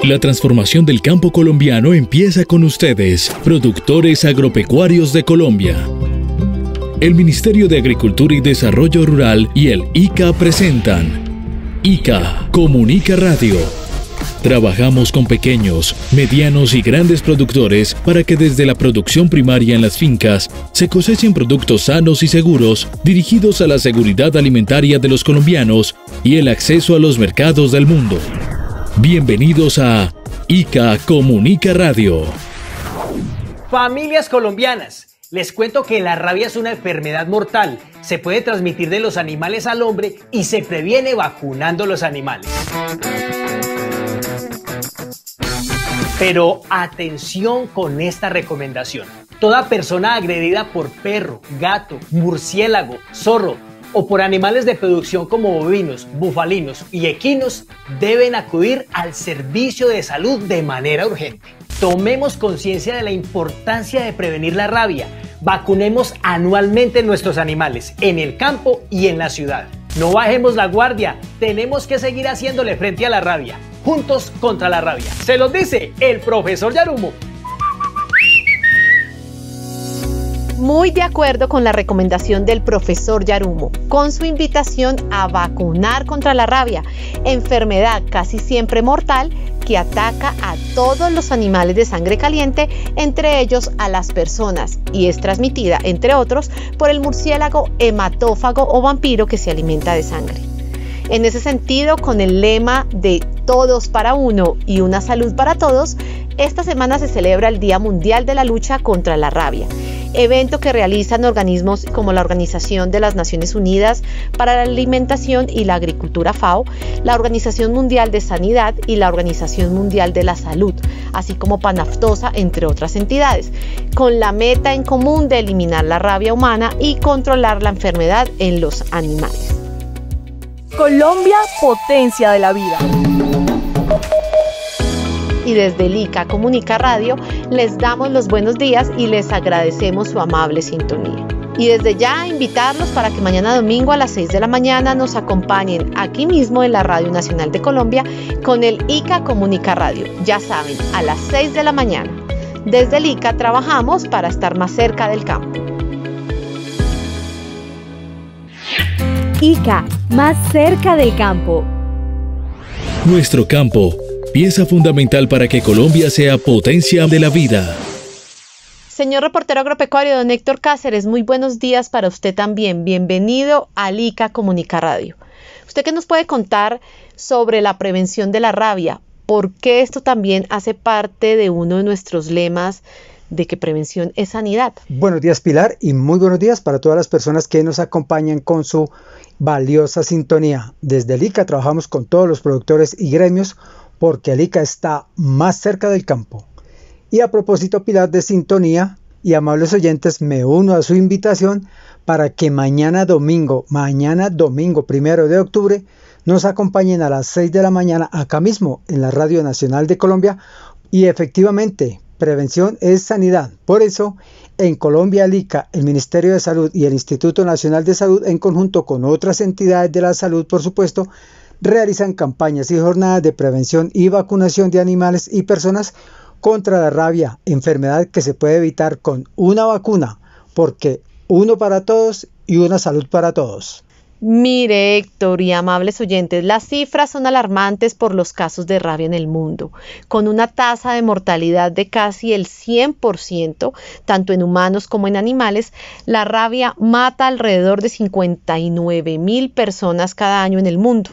La transformación del campo colombiano empieza con ustedes, productores agropecuarios de Colombia. El Ministerio de Agricultura y Desarrollo Rural y el ICA presentan ICA Comunica Radio. Trabajamos con pequeños, medianos y grandes productores para que desde la producción primaria en las fincas se cosechen productos sanos y seguros dirigidos a la seguridad alimentaria de los colombianos y el acceso a los mercados del mundo. Bienvenidos a ICA Comunica Radio. Familias colombianas, les cuento que la rabia es una enfermedad mortal. Se puede transmitir de los animales al hombre y se previene vacunando los animales. Pero atención con esta recomendación. Toda persona agredida por perro, gato, murciélago, zorro o por animales de producción como bovinos, bufalinos y equinos deben acudir al servicio de salud de manera urgente. Tomemos conciencia de la importancia de prevenir la rabia. Vacunemos anualmente nuestros animales en el campo y en la ciudad. No bajemos la guardia, tenemos que seguir haciéndole frente a la rabia. Juntos contra la rabia. Se los dice el profesor Yarumo. Muy de acuerdo con la recomendación del profesor Yarumo, con su invitación a vacunar contra la rabia, enfermedad casi siempre mortal que ataca a todos los animales de sangre caliente, entre ellos a las personas, y es transmitida, entre otros, por el murciélago hematófago o vampiro que se alimenta de sangre. En ese sentido, con el lema de todos para uno y una salud para todos, esta semana se celebra el Día Mundial de la Lucha contra la Rabia, evento que realizan organismos como la Organización de las Naciones Unidas para la Alimentación y la Agricultura FAO, la Organización Mundial de Sanidad y la Organización Mundial de la Salud, así como Panaftosa, entre otras entidades, con la meta en común de eliminar la rabia humana y controlar la enfermedad en los animales. Colombia, potencia de la vida. Y desde el ICA Comunica Radio les damos los buenos días y les agradecemos su amable sintonía. Y desde ya invitarlos para que mañana domingo a las 6 de la mañana nos acompañen aquí mismo en la Radio Nacional de Colombia con el ICA Comunica Radio. Ya saben, a las 6 de la mañana. Desde el ICA trabajamos para estar más cerca del campo. ICA, más cerca del campo. Nuestro campo, pieza fundamental para que Colombia sea potencia de la vida. Señor reportero agropecuario don Héctor Cáceres, muy buenos días para usted también. Bienvenido al ICA Comunica Radio. ¿Usted qué nos puede contar sobre la prevención de la rabia? ¿Por qué esto también hace parte de uno de nuestros lemas de que prevención es sanidad? Buenos días, Pilar, y muy buenos días para todas las personas que nos acompañan con su valiosa sintonía. Desde el ICA trabajamos con todos los productores y gremios porque el ICA está más cerca del campo. Y a propósito, Pilar, de sintonía y amables oyentes, me uno a su invitación para que mañana domingo 1 de octubre, nos acompañen a las 6 de la mañana acá mismo en la Radio Nacional de Colombia. Y efectivamente, prevención es sanidad. Por eso, en Colombia, el ICA, el Ministerio de Salud y el Instituto Nacional de Salud, en conjunto con otras entidades de la salud, por supuesto, realizan campañas y jornadas de prevención y vacunación de animales y personas contra la rabia, enfermedad que se puede evitar con una vacuna, porque uno para todos y una salud para todos. Mire, Héctor y amables oyentes, las cifras son alarmantes por los casos de rabia en el mundo, con una tasa de mortalidad de casi el 100%, tanto en humanos como en animales. La rabia mata alrededor de 59,000 personas cada año en el mundo.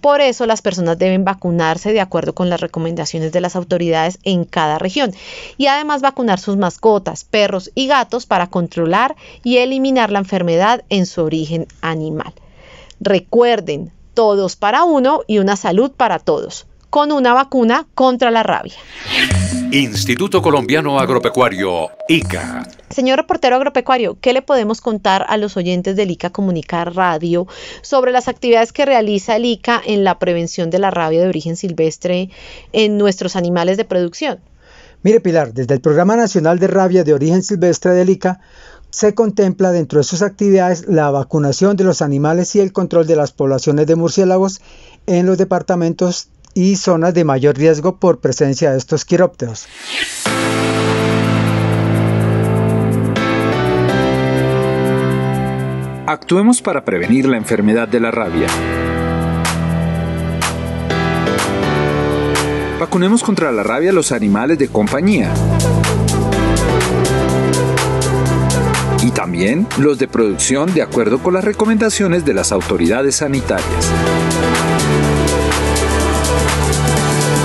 Por eso las personas deben vacunarse de acuerdo con las recomendaciones de las autoridades en cada región y además vacunar sus mascotas, perros y gatos para controlar y eliminar la enfermedad en su origen animal. Recuerden, todos para uno y una salud para todos, con una vacuna contra la rabia. Instituto Colombiano Agropecuario, ICA. Señor reportero agropecuario, ¿qué le podemos contar a los oyentes del ICA Comunica Radio sobre las actividades que realiza el ICA en la prevención de la rabia de origen silvestre en nuestros animales de producción? Mire, Pilar, desde el Programa Nacional de Rabia de Origen Silvestre del ICA se contempla dentro de sus actividades la vacunación de los animales y el control de las poblaciones de murciélagos en los departamentos y zonas de mayor riesgo por presencia de estos quirópteros. Actuemos para prevenir la enfermedad de la rabia. Vacunemos contra la rabia a los animales de compañía. Y también los de producción de acuerdo con las recomendaciones de las autoridades sanitarias.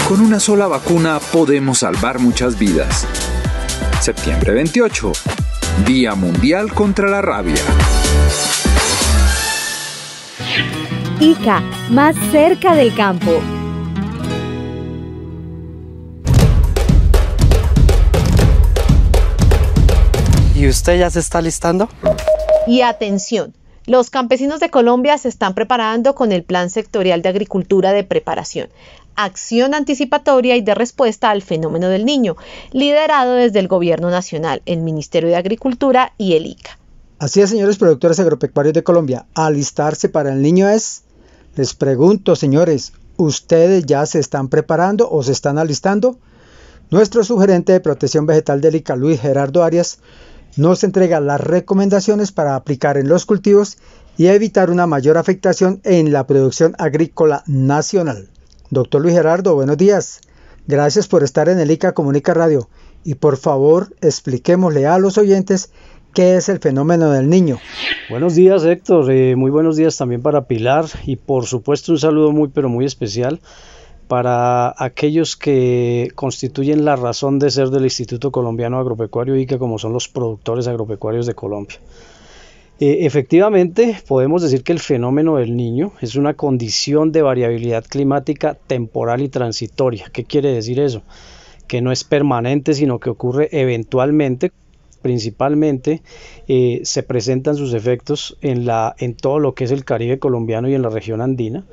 Con una sola vacuna podemos salvar muchas vidas. Septiembre 28, Día Mundial contra la Rabia. ICA, más cerca del campo. ¿Y usted ya se está listando? Y atención, los campesinos de Colombia se están preparando con el Plan Sectorial de Agricultura de Preparación, Acción Anticipatoria y de Respuesta al Fenómeno del Niño, liderado desde el Gobierno Nacional, el Ministerio de Agricultura y el ICA. Así es, señores productores agropecuarios de Colombia, alistarse para el niño es... Les pregunto, señores, ¿ustedes ya se están preparando o se están alistando? Nuestro sugerente de protección vegetal del ICA, Luis Gerardo Arias, nos entrega las recomendaciones para aplicar en los cultivos y evitar una mayor afectación en la producción agrícola nacional. Doctor Luis Gerardo, buenos días. Gracias por estar en el ICA Comunica Radio y por favor expliquémosle a los oyentes ¿qué es el fenómeno del niño? Buenos días, Héctor, muy buenos días también para Pilar y por supuesto un saludo muy especial para aquellos que constituyen la razón de ser del Instituto Colombiano Agropecuario ICA, como son los productores agropecuarios de Colombia. Efectivamente, podemos decir que el fenómeno del niño es una condición de variabilidad climática temporal y transitoria. ¿Qué quiere decir eso? Que no es permanente, sino que ocurre eventualmente. Principalmente se presentan sus efectos en todo lo que es el Caribe colombiano y en la región andina.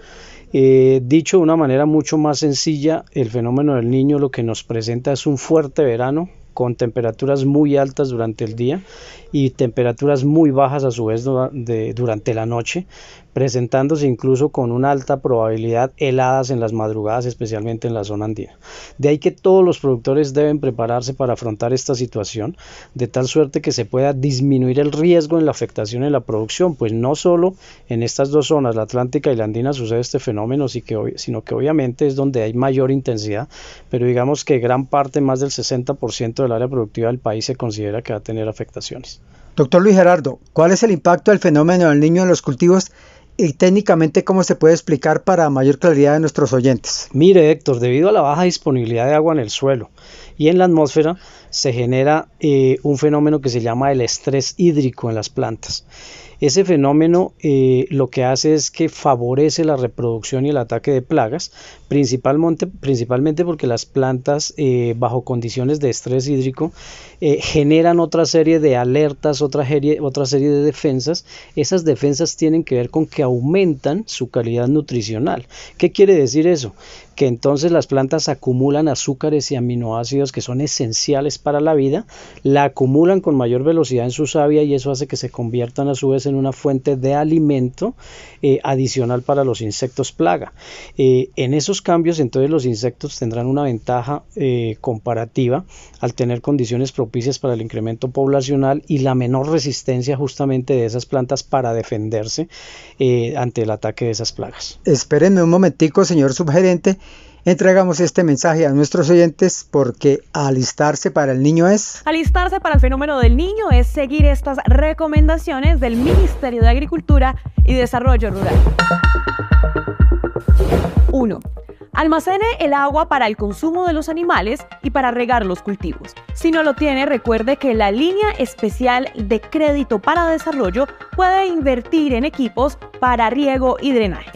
Dicho de una manera mucho más sencilla, el fenómeno del niño lo que nos presenta es un fuerte verano con temperaturas muy altas durante el día y temperaturas muy bajas a su vez durante la noche, presentándose incluso con una alta probabilidad heladas en las madrugadas, especialmente en la zona andina. De ahí que todos los productores deben prepararse para afrontar esta situación, de tal suerte que se pueda disminuir el riesgo en la afectación en la producción, pues no solo en estas dos zonas, la atlántica y la andina, sucede este fenómeno, sino que obviamente es donde hay mayor intensidad, pero digamos que gran parte, más del 60% del área productiva del país se considera que va a tener afectaciones. Doctor Luis Gerardo, ¿cuál es el impacto del fenómeno del niño en los cultivos y técnicamente cómo se puede explicar para mayor claridad de nuestros oyentes? Mire, Héctor, debido a la baja disponibilidad de agua en el suelo y en la atmósfera se genera un fenómeno que se llama el estrés hídrico en las plantas. Ese fenómeno lo que hace es que favorece la reproducción y el ataque de plagas, principalmente porque las plantas bajo condiciones de estrés hídrico generan otra serie de alertas, otra serie de defensas. Esas defensas tienen que ver con que aumentan su calidad nutricional. ¿Qué quiere decir eso? Que entonces las plantas acumulan azúcares y aminoácidos que son esenciales para la vida, la acumulan con mayor velocidad en su savia y eso hace que se conviertan a su vez en una fuente de alimento adicional para los insectos plaga. En esos cambios entonces los insectos tendrán una ventaja comparativa al tener condiciones propicias para el incremento poblacional y la menor resistencia justamente de esas plantas para defenderse ante el ataque de esas plagas. Espérenme un momentico, señor subgerente. Entregamos este mensaje a nuestros oyentes porque alistarse para el niño es... Alistarse para el fenómeno del niño es seguir estas recomendaciones del Ministerio de Agricultura y Desarrollo Rural. 1. Almacene el agua para el consumo de los animales y para regar los cultivos. Si no lo tiene, recuerde que la línea especial de crédito para desarrollo puede invertir en equipos para riego y drenaje.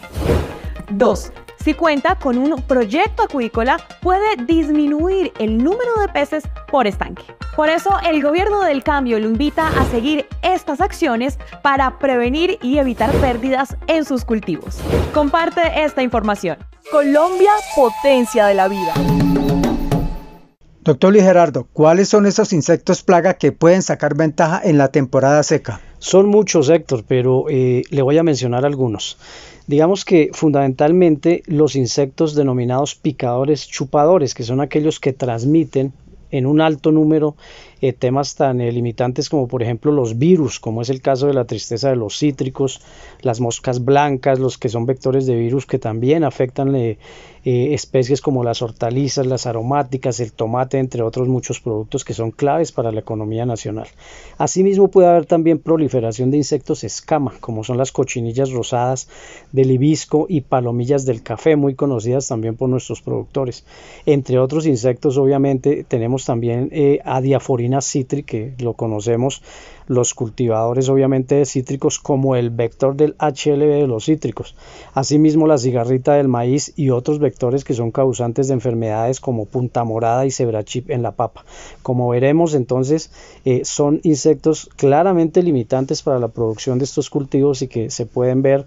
2. Si cuenta con un proyecto acuícola, puede disminuir el número de peces por estanque. Por eso, el Gobierno del Cambio lo invita a seguir estas acciones para prevenir y evitar pérdidas en sus cultivos. Comparte esta información. Colombia, potencia de la vida. Doctor Luis Gerardo, ¿cuáles son esos insectos plaga que pueden sacar ventaja en la temporada seca? Son muchos, Héctor, pero le voy a mencionar algunos. Digamos que fundamentalmente los insectos denominados picadores chupadores, que son aquellos que transmiten en un alto número temas tan limitantes como por ejemplo los virus, como es el caso de la tristeza de los cítricos, las moscas blancas, los que son vectores de virus que también afectan especies como las hortalizas, las aromáticas, el tomate, entre otros muchos productos que son claves para la economía nacional. Asimismo puede haber también proliferación de insectos escama, como son las cochinillas rosadas del hibisco y palomillas del café, muy conocidas también por nuestros productores. Entre otros insectos, obviamente, tenemos también Adiaphorina citri, que lo conocemos los cultivadores obviamente de cítricos como el vector del HLB de los cítricos. Asimismo la cigarrita del maíz y otros vectores que son causantes de enfermedades como punta morada y zebrachip en la papa. Como veremos entonces son insectos claramente limitantes para la producción de estos cultivos y que se pueden ver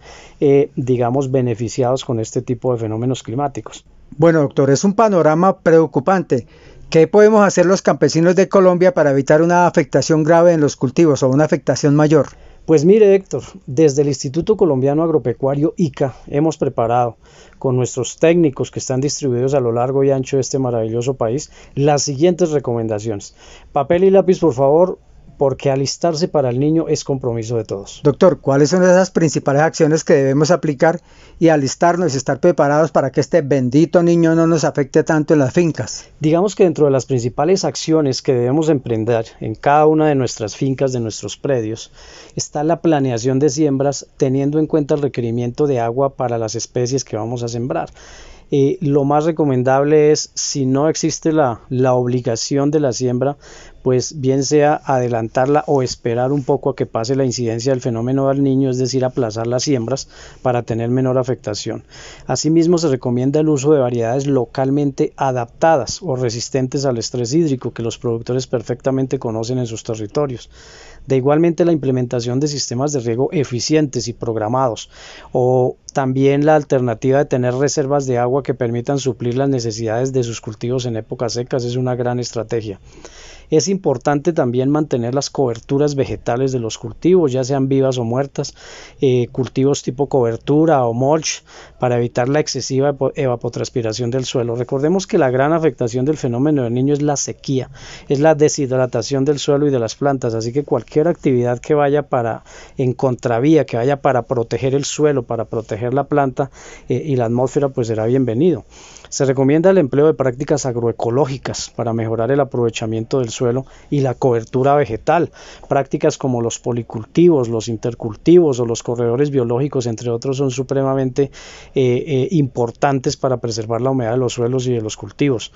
digamos beneficiados con este tipo de fenómenos climáticos. Bueno, doctor, es un panorama preocupante. ¿Qué podemos hacer los campesinos de Colombia para evitar una afectación grave en los cultivos o una afectación mayor? Pues mire, Héctor, desde el Instituto Colombiano Agropecuario ICA hemos preparado con nuestros técnicos que están distribuidos a lo largo y ancho de este maravilloso país las siguientes recomendaciones. Papel y lápiz, por favor, porque alistarse para el niño es compromiso de todos. Doctor, ¿cuáles son esas principales acciones que debemos aplicar y alistarnos y estar preparados para que este bendito niño no nos afecte tanto en las fincas? Digamos que dentro de las principales acciones que debemos emprender en cada una de nuestras fincas, de nuestros predios, está la planeación de siembras teniendo en cuenta el requerimiento de agua para las especies que vamos a sembrar. Lo más recomendable es, si no existe la obligación de la siembra, pues bien sea adelantarla o esperar un poco a que pase la incidencia del fenómeno del niño, es decir, aplazar las siembras para tener menor afectación. Asimismo, se recomienda el uso de variedades localmente adaptadas o resistentes al estrés hídrico que los productores perfectamente conocen en sus territorios. De igualmente la implementación de sistemas de riego eficientes y programados, o también la alternativa de tener reservas de agua que permitan suplir las necesidades de sus cultivos en épocas secas es una gran estrategia. Es importante también mantener las coberturas vegetales de los cultivos, ya sean vivas o muertas, cultivos tipo cobertura o mulch, para evitar la excesiva evapotranspiración del suelo. Recordemos que la gran afectación del fenómeno del niño es la sequía, es la deshidratación del suelo y de las plantas, así que cualquier actividad que vaya en contravía, que vaya para proteger el suelo, para proteger la planta y la atmósfera, pues será bienvenido. Se recomienda el empleo de prácticas agroecológicas para mejorar el aprovechamiento del suelo y la cobertura vegetal. Prácticas como los policultivos, los intercultivos o los corredores biológicos, entre otros, son supremamente importantes para preservar la humedad de los suelos y de los cultivos.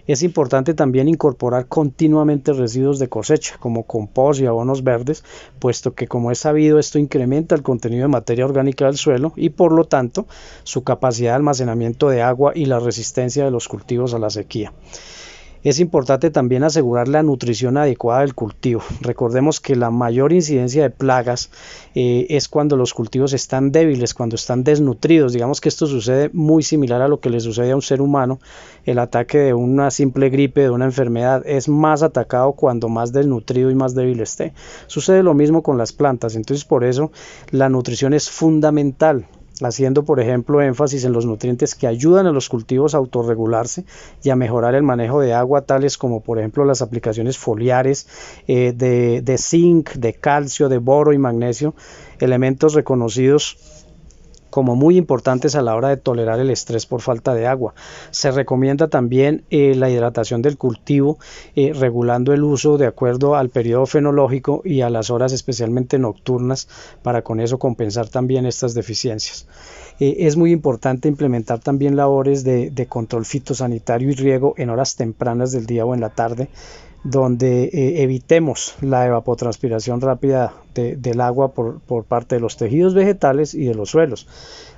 Es importante también incorporar continuamente residuos de cosecha como compost y abonos verdes, puesto que, como es sabido, esto incrementa el contenido de materia orgánica del suelo y por lo tanto su capacidad de almacenamiento de agua y la resistencia de los cultivos a la sequía. Es importante también asegurar la nutrición adecuada del cultivo. Recordemos que la mayor incidencia de plagas es cuando los cultivos están débiles, cuando están desnutridos. Digamos que esto sucede muy similar a lo que le sucede a un ser humano. El ataque de una simple gripe, de una enfermedad, es más atacado cuando más desnutrido y más débil esté. Sucede lo mismo con las plantas, entonces por eso la nutrición es fundamental, haciendo por ejemplo énfasis en los nutrientes que ayudan a los cultivos a autorregularse y a mejorar el manejo de agua, tales como por ejemplo las aplicaciones foliares de zinc, de calcio, de boro y magnesio, elementos reconocidos como muy importantes a la hora de tolerar el estrés por falta de agua. Se recomienda también la hidratación del cultivo, regulando el uso de acuerdo al periodo fenológico y a las horas especialmente nocturnas, para con eso compensar también estas deficiencias. Es muy importante implementar también labores de control fitosanitario y riego en horas tempranas del día o en la tarde, donde evitemos la evapotranspiración rápida del agua por parte de los tejidos vegetales y de los suelos.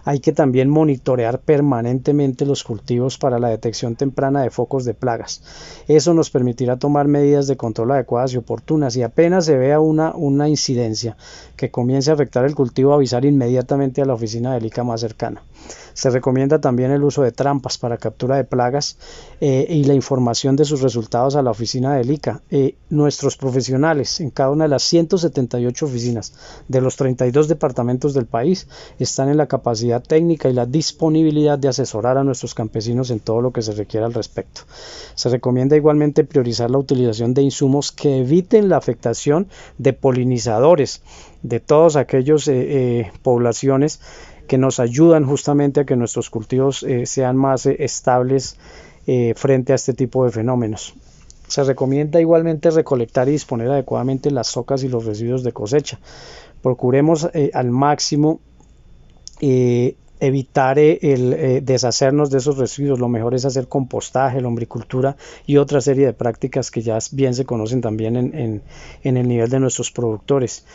Hay que también monitorear permanentemente los cultivos para la detección temprana de focos de plagas. Eso nos permitirá tomar medidas de control adecuadas y oportunas, y apenas se vea una incidencia que comience a afectar el cultivo, avisar inmediatamente a la oficina del ICA más cercana. Se recomienda también el uso de trampas para captura de plagas y la información de sus resultados a la oficina del ICA. Nuestros profesionales en cada una de las 178 oficinas de los 32 departamentos del país están en la capacidad técnica y la disponibilidad de asesorar a nuestros campesinos en todo lo que se requiera al respecto. Se recomienda igualmente priorizar la utilización de insumos que eviten la afectación de polinizadores de todas aquellas poblaciones que nos ayudan justamente a que nuestros cultivos sean más estables frente a este tipo de fenómenos. Se recomienda igualmente recolectar y disponer adecuadamente las socas y los residuos de cosecha. Procuremos al máximo evitar el deshacernos de esos residuos. Lo mejor es hacer compostaje, lombricultura y otra serie de prácticas que ya bien se conocen también en el nivel de nuestros productores.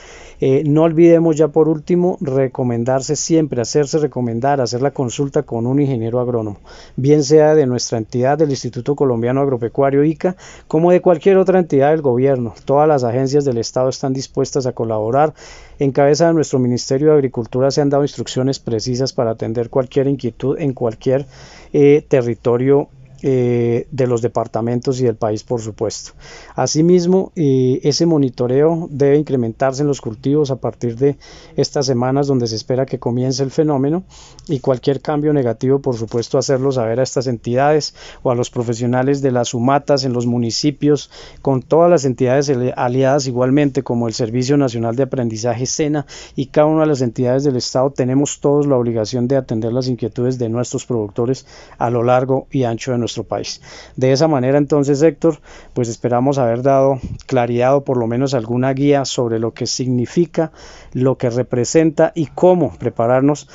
No olvidemos ya por último recomendarse siempre, hacerse recomendar, hacer la consulta con un ingeniero agrónomo, bien sea de nuestra entidad del Instituto Colombiano Agropecuario ICA, como de cualquier otra entidad del gobierno. Todas las agencias del Estado están dispuestas a colaborar. En cabeza de nuestro Ministerio de Agricultura se han dado instrucciones precisas para atender cualquier inquietud en cualquier territorio de los departamentos y del país, por supuesto. Asimismo, ese monitoreo debe incrementarse en los cultivos a partir de estas semanas donde se espera que comience el fenómeno, y cualquier cambio negativo, por supuesto, hacerlo saber a estas entidades o a los profesionales de las UMATAS en los municipios, con todas las entidades aliadas igualmente, como el Servicio Nacional de Aprendizaje SENA, y cada una de las entidades del Estado. Tenemos todos la obligación de atender las inquietudes de nuestros productores a lo largo y ancho de nuestro país. De esa manera, entonces, Héctor, pues esperamos haber dado claridad o por lo menos alguna guía sobre lo que significa, lo que representa y cómo prepararnos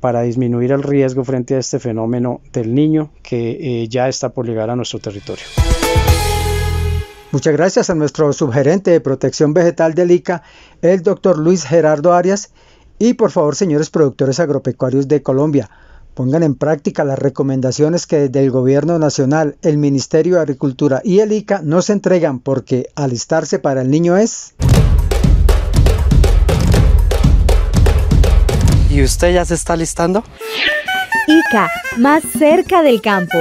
para disminuir el riesgo frente a este fenómeno del Niño que ya está por llegar a nuestro territorio. Muchas gracias a nuestro subgerente de protección vegetal del ICA, el doctor Luis Gerardo Arias. Y por favor, señores productores agropecuarios de Colombia, pongan en práctica las recomendaciones que desde el Gobierno Nacional, el Ministerio de Agricultura y el ICA nos entregan, porque alistarse para el Niño es... ¿Y usted ya se está alistando? ICA, más cerca del campo.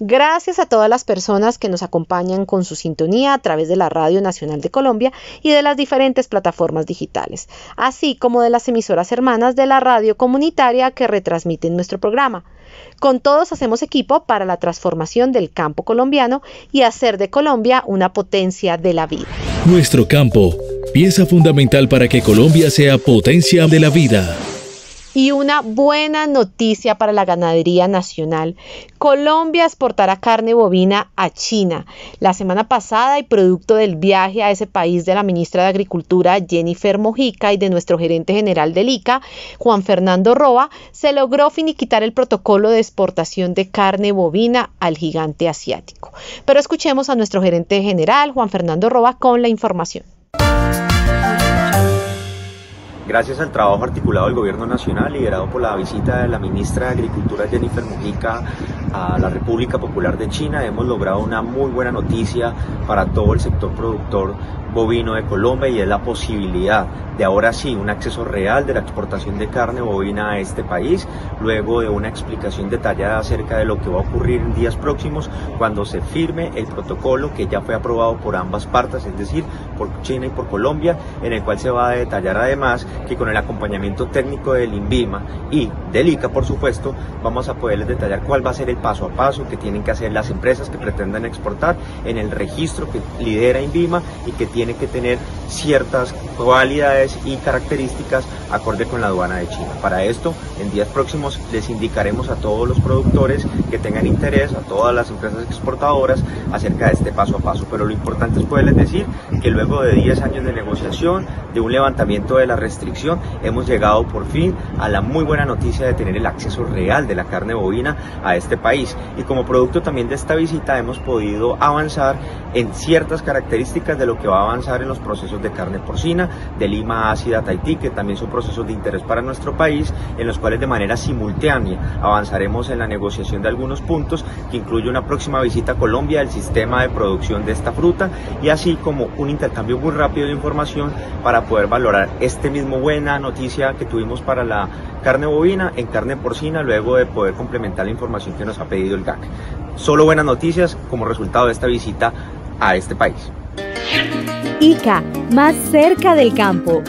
Gracias a todas las personas que nos acompañan con su sintonía a través de la Radio Nacional de Colombia y de las diferentes plataformas digitales, así como de las emisoras hermanas de la radio comunitaria que retransmiten nuestro programa. Con todos hacemos equipo para la transformación del campo colombiano y hacer de Colombia una potencia de la vida. Nuestro campo, pieza fundamental para que Colombia sea potencia de la vida. Y una buena noticia para la ganadería nacional. Colombia exportará carne bovina a China. La semana pasada, y producto del viaje a ese país de la ministra de Agricultura, Jennifer Mojica, y de nuestro gerente general del ICA, Juan Fernando Roa, se logró finiquitar el protocolo de exportación de carne bovina al gigante asiático. Pero escuchemos a nuestro gerente general, Juan Fernando Roa, con la información. Gracias al trabajo articulado del Gobierno Nacional, liderado por la visita de la ministra de Agricultura Jennifer Mojica a la República Popular de China, hemos logrado una muy buena noticia para todo el sector productor bovino de Colombia, y es la posibilidad de ahora sí un acceso real de la exportación de carne bovina a este país, luego de una explicación detallada acerca de lo que va a ocurrir en días próximos cuando se firme el protocolo que ya fue aprobado por ambas partes, es decir, por China y por Colombia, en el cual se va a detallar además que con el acompañamiento técnico del INVIMA y del ICA, por supuesto, vamos a poderles detallar cuál va a ser el paso a paso que tienen que hacer las empresas que pretendan exportar en el registro que lidera INVIMA y que tiene que tener ciertas cualidades y características acorde con la aduana de China. Para esto, en días próximos les indicaremos a todos los productores que tengan interés, a todas las empresas exportadoras, acerca de este paso a paso. Pero lo importante es poderles decir que luego de 10 años de negociación, vacunación, de un levantamiento de la restricción, hemos llegado por fin a la muy buena noticia de tener el acceso real de la carne bovina a este país. Y como producto también de esta visita hemos podido avanzar en ciertas características de lo que va a avanzar en los procesos de carne porcina, de lima ácida Tahití, que también son procesos de interés para nuestro país, en los cuales de manera simultánea avanzaremos en la negociación de algunos puntos, que incluye una próxima visita a Colombia del sistema de producción de esta fruta, y así como un intercambio muy rápido de información para poder valorar este mismo buena noticia que tuvimos para la carne bovina en carne porcina, luego de poder complementar la información que nos ha pedido el GAC. Solo buenas noticias como resultado de esta visita a este país. ICA, más cerca del campo.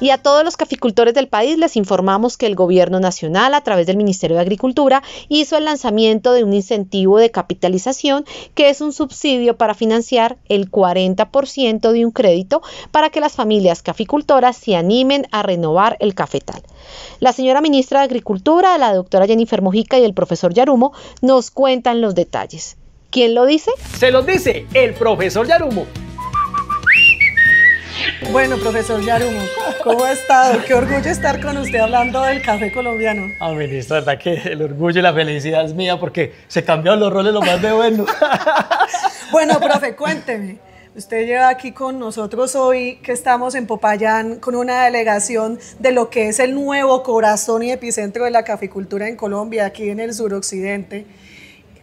Y a todos los caficultores del país les informamos que el Gobierno Nacional, a través del Ministerio de Agricultura, hizo el lanzamiento de un incentivo de capitalización, que es un subsidio para financiar el 40% de un crédito para que las familias caficultoras se animen a renovar el cafetal. La señora ministra de Agricultura, la doctora Jennifer Mojica, y el profesor Yarumo nos cuentan los detalles. ¿Quién lo dice? Se los dice el profesor Yarumo. Bueno, profesor Yarumo, ¿cómo ha estado? Qué orgullo estar con usted hablando del café colombiano. Ministra, verdad que el orgullo y la felicidad es mía porque se cambiaron los roles lo más de bueno. Bueno, profe, cuénteme. Usted lleva aquí con nosotros hoy, que estamos en Popayán, con una delegación de lo que es el nuevo corazón y epicentro de la caficultura en Colombia, aquí en el suroccidente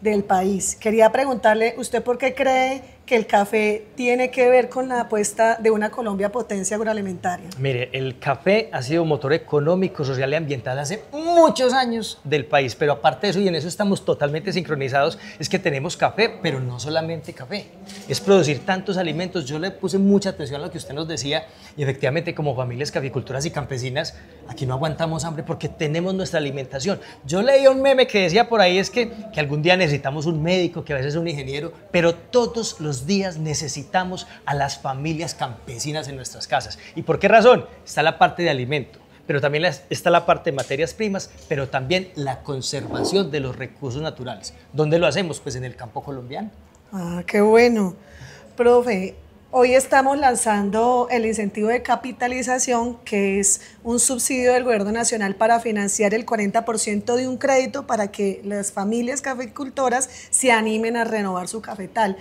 del país. Quería preguntarle, ¿usted por qué cree que el café tiene que ver con la apuesta de una Colombia potencia agroalimentaria? Mire, el café ha sido motor económico, social y ambiental hace muchos años del país, pero aparte de eso, y en eso estamos totalmente sincronizados, es que tenemos café, pero no solamente café, es producir tantos alimentos. Yo le puse mucha atención a lo que usted nos decía, y efectivamente como familias caficultoras y campesinas, aquí no aguantamos hambre porque tenemos nuestra alimentación. Yo leí un meme que decía por ahí, es que algún día necesitamos un médico, que a veces un ingeniero, pero todos los días necesitamos a las familias campesinas en nuestras casas. ¿Y por qué razón? Está la parte de alimento, pero también está la parte de materias primas, pero también la conservación de los recursos naturales. ¿Dónde lo hacemos? Pues en el campo colombiano. Ah, qué bueno. Profe, hoy estamos lanzando el incentivo de capitalización, que es un subsidio del Gobierno Nacional para financiar el 40% de un crédito para que las familias caficultoras se animen a renovar su cafetal.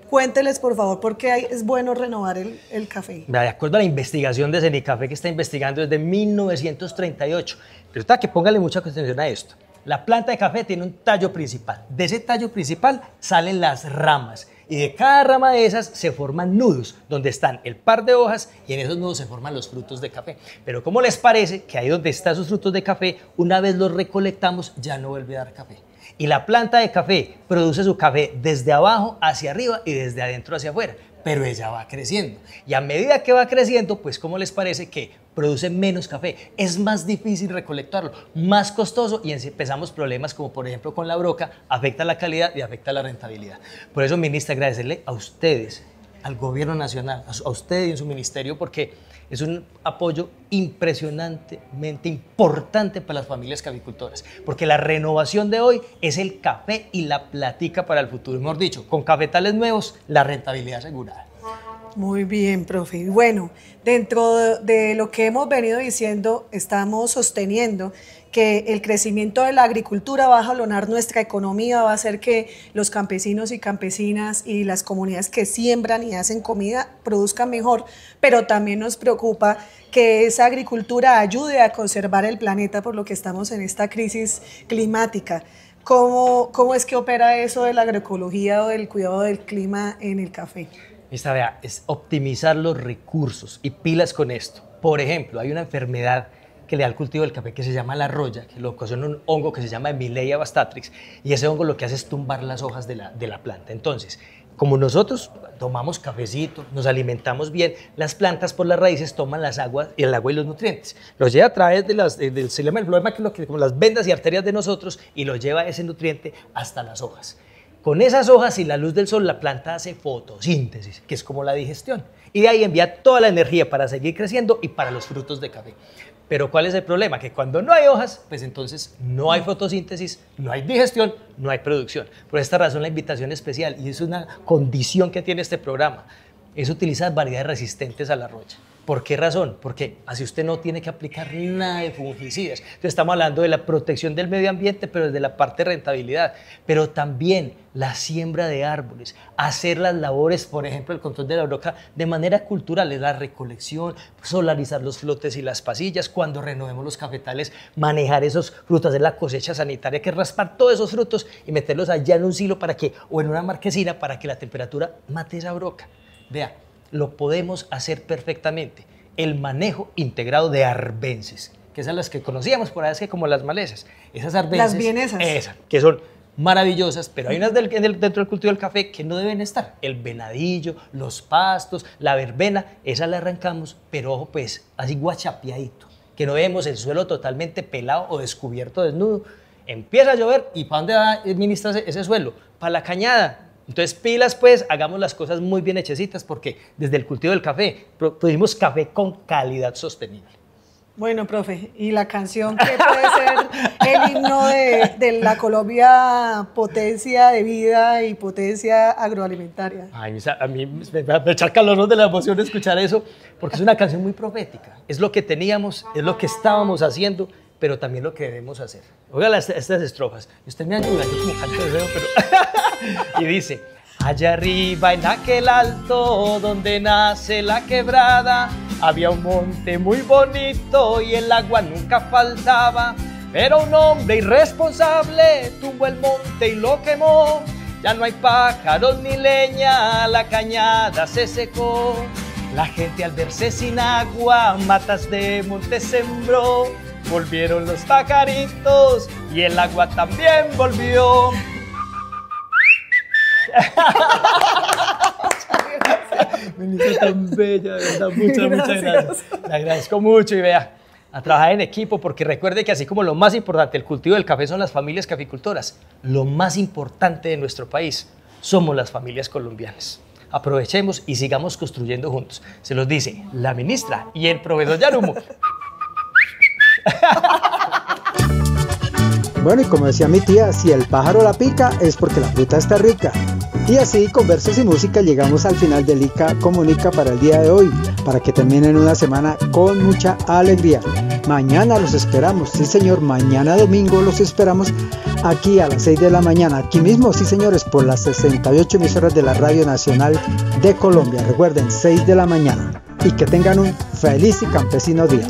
Cuénteles, por favor, por qué es bueno renovar el café. De acuerdo a la investigación de Cenicafé, que está investigando desde 1938, pero está que póngale mucha atención a esto. La planta de café tiene un tallo principal. De ese tallo principal salen las ramas. Y de cada rama de esas se forman nudos, donde están el par de hojas, y en esos nudos se forman los frutos de café. Pero ¿cómo les parece que ahí donde están esos frutos de café, una vez los recolectamos, ya no vuelve a dar café? Y la planta de café produce su café desde abajo hacia arriba y desde adentro hacia afuera, pero ella va creciendo. Y a medida que va creciendo, pues ¿cómo les parece que produce menos café? Es más difícil recolectarlo, más costoso, y empezamos problemas como por ejemplo con la broca, afecta la calidad y afecta la rentabilidad. Por eso, ministra, agradecerle a ustedes, al Gobierno Nacional, a usted y en su ministerio, porque es un apoyo impresionantemente importante para las familias caficultoras, porque la renovación de hoy es el café y la platica para el futuro. Mejor dicho, con cafetales nuevos, la rentabilidad asegurada. Muy bien, profe. Bueno, dentro de lo que hemos venido diciendo, estamos sosteniendo que el crecimiento de la agricultura va a jalonar nuestra economía, va a hacer que los campesinos y campesinas y las comunidades que siembran y hacen comida produzcan mejor, pero también nos preocupa que esa agricultura ayude a conservar el planeta, por lo que estamos en esta crisis climática. ¿Cómo es que opera eso de la agroecología o del cuidado del clima en el café? Esta, vea, es optimizar los recursos y pilas con esto. Por ejemplo, hay una enfermedad que le da al cultivo del café que se llama la roya, que lo ocasiona un hongo que se llama Emileia bastatrix, y ese hongo lo que hace es tumbar las hojas de la planta. Entonces, como nosotros tomamos cafecito, nos alimentamos bien, las plantas por las raíces toman el agua y los nutrientes. Los lleva a través del xilema, el flema, que es lo que, como las vendas y arterias de nosotros, y los lleva ese nutriente hasta las hojas. Con esas hojas y la luz del sol, la planta hace fotosíntesis, que es como la digestión, y de ahí envía toda la energía para seguir creciendo y para los frutos de café. Pero ¿cuál es el problema? Que cuando no hay hojas, pues entonces no hay fotosíntesis, no hay digestión, no hay producción. Por esta razón la invitación especial, y es una condición que tiene este programa. es utilizar variedades resistentes a la roya. ¿Por qué razón? Porque así usted no tiene que aplicar nada de fungicidas. Entonces estamos hablando de la protección del medio ambiente, pero desde la parte de rentabilidad. Pero también la siembra de árboles, hacer las labores, por ejemplo, el control de la broca de manera cultural, la recolección, solarizar los flotes y las pasillas, cuando renovemos los cafetales, manejar esos frutos, hacer la cosecha sanitaria, que es raspar todos esos frutos y meterlos allá en un silo para que, o en una marquesina para que la temperatura mate esa broca. Vea, lo podemos hacer perfectamente. El manejo integrado de arbences, que esas las que conocíamos por ahí, es que como las malezas. Esas arbences. Las vienesas. Esas, que son maravillosas, pero hay unas dentro del cultivo del café que no deben estar. El venadillo, los pastos, la verbena, esa la arrancamos, pero ojo pues, así guachapeadito, que no vemos el suelo totalmente pelado o descubierto, desnudo. Empieza a llover y ¿para dónde va a administrarse ese suelo? Para la cañada. Entonces, pilas, pues, hagamos las cosas muy bien hechecitas porque desde el cultivo del café producimos café con calidad sostenible. Bueno, profe, ¿y la canción que puede ser el himno de la Colombia, potencia de vida y potencia agroalimentaria? Ay, a mí me echa calor de la emoción escuchar eso porque es una canción muy profética. Es lo que teníamos, es lo que estábamos haciendo, pero también lo que debemos hacer. Oiga estas estrofas. Usted me ayuda, yo como canto de feo, pero... Y dice, allá arriba en aquel alto donde nace la quebrada, había un monte muy bonito y el agua nunca faltaba. Pero un hombre irresponsable tumbó el monte y lo quemó. Ya no hay pájaros ni leña, la cañada se secó. La gente al verse sin agua, matas de monte sembró. Volvieron los pajaritos y el agua también volvió. Ministra tan bella, de verdad, muchas gracias. Le agradezco mucho y vea, a trabajar en equipo, porque recuerde que así como lo más importante, el cultivo del café son las familias caficultoras, lo más importante de nuestro país somos las familias colombianas. Aprovechemos y sigamos construyendo juntos. Se los dice la ministra y el proveedor Yarumo. Bueno, y como decía mi tía, si el pájaro la pica es porque la fruta está rica. Y así, con versos y música, llegamos al final del ICA Comunica para el día de hoy, para que terminen una semana con mucha alegría. Mañana los esperamos, sí señor, mañana domingo los esperamos aquí a las 6 de la mañana, aquí mismo, sí señores, por las 68 emisoras de la Radio Nacional de Colombia. Recuerden, 6 de la mañana, y que tengan un feliz y campesino día.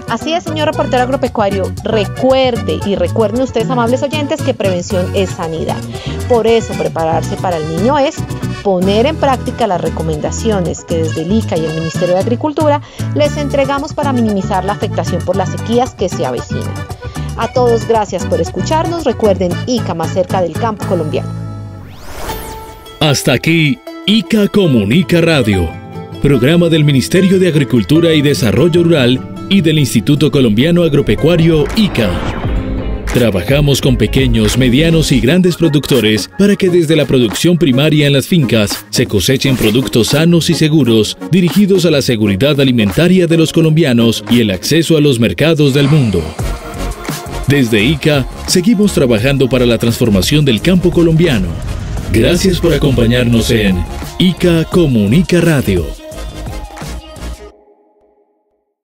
Así es, señor reportero agropecuario, recuerden ustedes, amables oyentes, que prevención es sanidad. Por eso, prepararse para el niño es poner en práctica las recomendaciones que desde el ICA y el Ministerio de Agricultura les entregamos para minimizar la afectación por las sequías que se avecinan. A todos, gracias por escucharnos. Recuerden, ICA, más cerca del campo colombiano. Hasta aquí, ICA Comunica Radio, programa del Ministerio de Agricultura y Desarrollo Rural y del Instituto Colombiano Agropecuario ICA. Trabajamos con pequeños, medianos y grandes productores para que desde la producción primaria en las fincas se cosechen productos sanos y seguros dirigidos a la seguridad alimentaria de los colombianos y el acceso a los mercados del mundo. Desde ICA seguimos trabajando para la transformación del campo colombiano. Gracias por acompañarnos en ICA Comunica Radio.